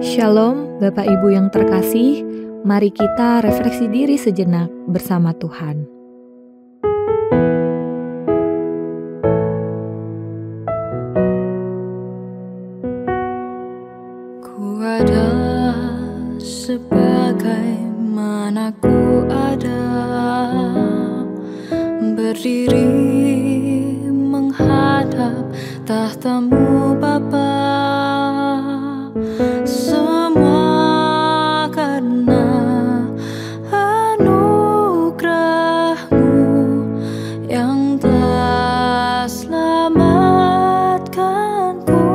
Shalom, Bapak Ibu yang terkasih. Mari kita refleksi diri sejenak bersama Tuhan. Ku ada sebagaimana ku ada, berdiri menghadap tahta-Mu Bapa. Semua karena anugerah-Mu yang telah selamatkanku.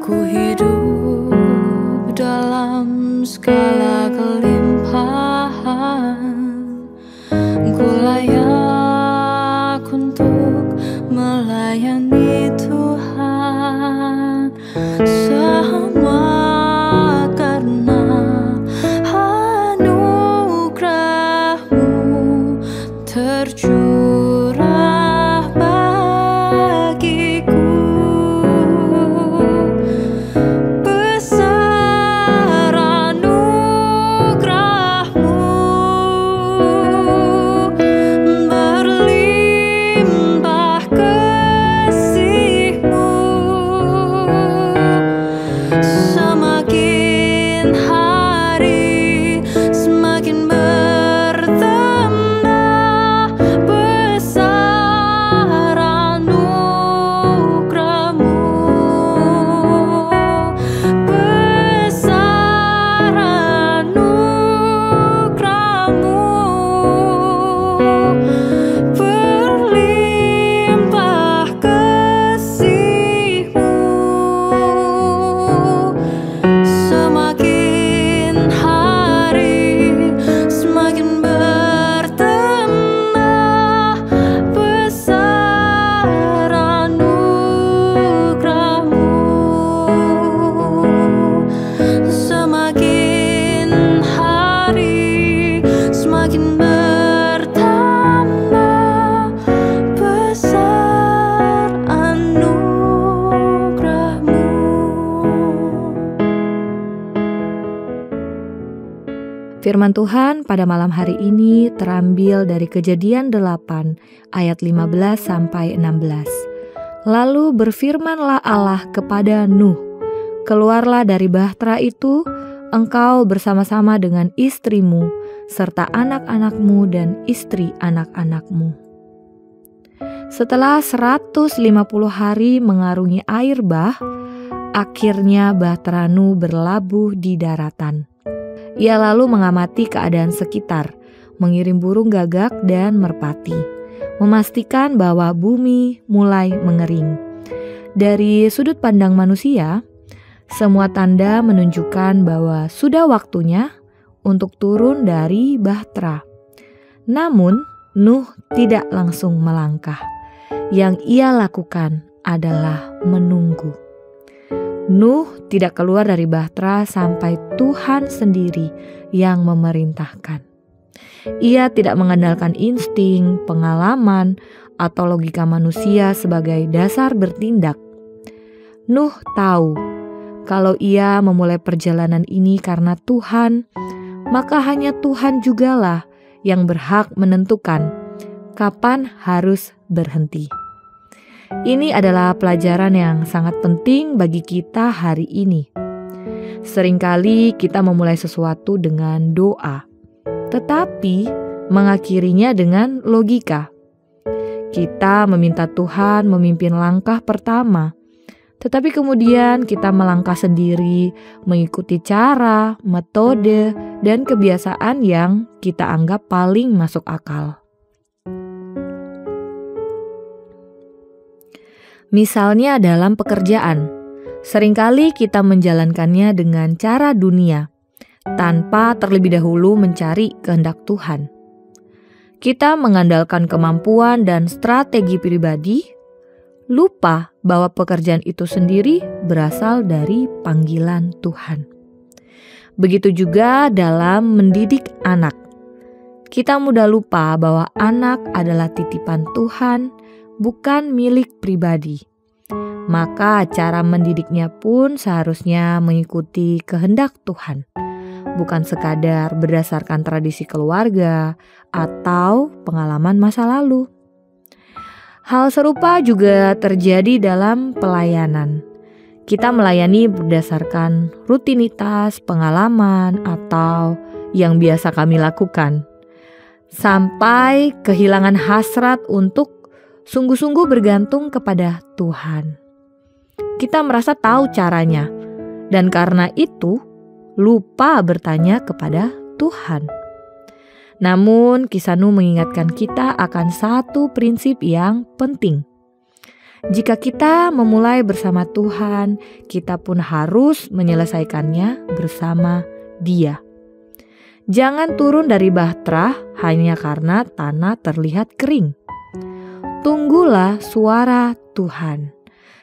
Ku hidup dalam segala kelimpahan, ku layak untuk melayani Tuhan. Semua karena anugerah-Mu tercurah bagiku. Besar anugerah-Mu, berlimpah kasih-Mu. Semakin hari semakin bertambah besar anugerah-Mu, besar anugerah-Mu, berlimpah kasih-Mu. Semakin hari semakin bertambah besar anugerah-Mu. Semakin hari semakin bertambah besar anugerah-Mu. Firman Tuhan pada malam hari ini terambil dari Kejadian 8 ayat 15 sampai 16. Lalu berfirmanlah Allah kepada Nuh, "Keluarlah dari bahtera itu, engkau bersama-sama dengan istrimu, serta anak-anakmu dan istri anak-anakmu." Setelah 150 hari mengarungi air bah, akhirnya bahtera Nuh berlabuh di daratan. Ia lalu mengamati keadaan sekitar, mengirim burung gagak dan merpati, memastikan bahwa bumi mulai mengering. Dari sudut pandang manusia, semua tanda menunjukkan bahwa sudah waktunya untuk turun dari bahtera. Namun, Nuh tidak langsung melangkah. Yang ia lakukan adalah menunggu. Nuh tidak keluar dari bahtera sampai Tuhan sendiri yang memerintahkan. Ia tidak mengandalkan insting, pengalaman, atau logika manusia sebagai dasar bertindak. Nuh tahu kalau ia memulai perjalanan ini karena Tuhan, maka hanya Tuhan jugalah yang berhak menentukan kapan harus berhenti. Ini adalah pelajaran yang sangat penting bagi kita hari ini. Seringkali kita memulai sesuatu dengan doa, tetapi mengakhirinya dengan logika. Kita meminta Tuhan memimpin langkah pertama, tetapi kemudian kita melangkah sendiri, mengikuti cara, metode, dan kebiasaan yang kita anggap paling masuk akal. Misalnya dalam pekerjaan, seringkali kita menjalankannya dengan cara dunia, tanpa terlebih dahulu mencari kehendak Tuhan. Kita mengandalkan kemampuan dan strategi pribadi, lupa bahwa pekerjaan itu sendiri berasal dari panggilan Tuhan. Begitu juga dalam mendidik anak. Kita mudah lupa bahwa anak adalah titipan Tuhan, bukan milik pribadi. maka cara mendidiknya pun seharusnya mengikuti kehendak Tuhan, bukan sekadar berdasarkan tradisi keluarga atau pengalaman masa lalu. Hal serupa juga terjadi dalam pelayanan. Kita melayani berdasarkan rutinitas, pengalaman, atau yang biasa kami lakukan, sampai kehilangan hasrat untuk sungguh-sungguh bergantung kepada Tuhan. Kita merasa tahu caranya, dan karena itu lupa bertanya kepada Tuhan. Namun, Kisah Nuh mengingatkan kita akan satu prinsip yang penting. Jika kita memulai bersama Tuhan, kita pun harus menyelesaikannya bersama Dia. Jangan turun dari bahtera hanya karena tanah terlihat kering. Tunggulah suara Tuhan,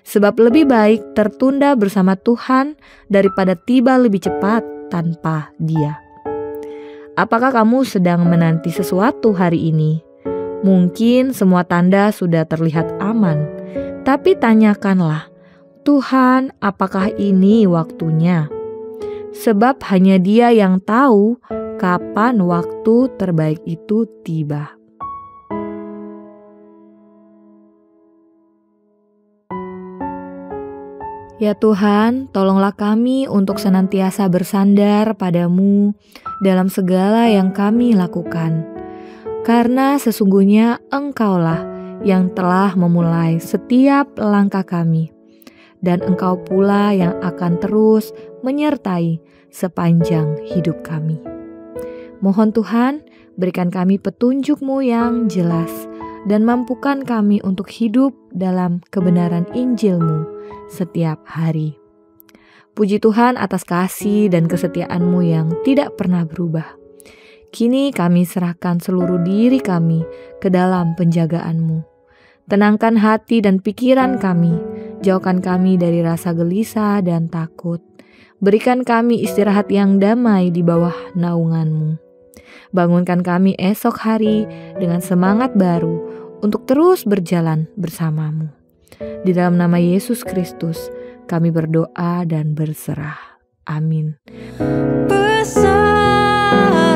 sebab lebih baik tertunda bersama Tuhan daripada tiba lebih cepat tanpa Dia. Apakah kamu sedang menanti sesuatu hari ini? Mungkin semua tanda sudah terlihat aman, tapi tanyakanlah, Tuhan, apakah ini waktunya? Sebab hanya Dia yang tahu kapan waktu terbaik itu tiba. Ya Tuhan, tolonglah kami untuk senantiasa bersandar padamu dalam segala yang kami lakukan. Karena sesungguhnya Engkaulah yang telah memulai setiap langkah kami, dan Engkau pula yang akan terus menyertai sepanjang hidup kami. Mohon Tuhan, berikan kami petunjuk-Mu yang jelas, dan mampukan kami untuk hidup dalam kebenaran Injil-Mu setiap hari. Puji Tuhan atas kasih dan kesetiaan-Mu yang tidak pernah berubah. Kini kami serahkan seluruh diri kami ke dalam penjagaan-Mu. Tenangkan hati dan pikiran kami, jauhkan kami dari rasa gelisah dan takut. Berikan kami istirahat yang damai di bawah naungan-Mu. Bangunkan kami esok hari dengan semangat baru untuk terus berjalan bersama-Mu. Di dalam nama Yesus Kristus, kami berdoa dan berserah. Amin. Besar